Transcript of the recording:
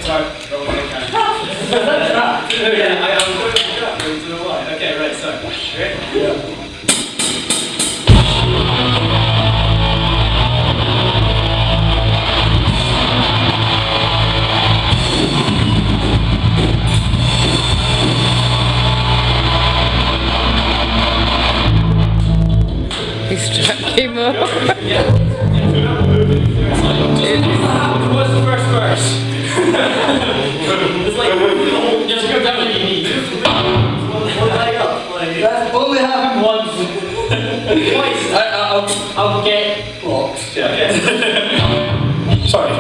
sorry, wrong way again. Yeah, I'm going to trap, I don't know why. Okay, right, so, ready? Yeah. His strap came up. What's the first verse? It's like, just go down what you need. One leg up. That's only happened once. Twice. I'll get blocked. Yeah. Sorry.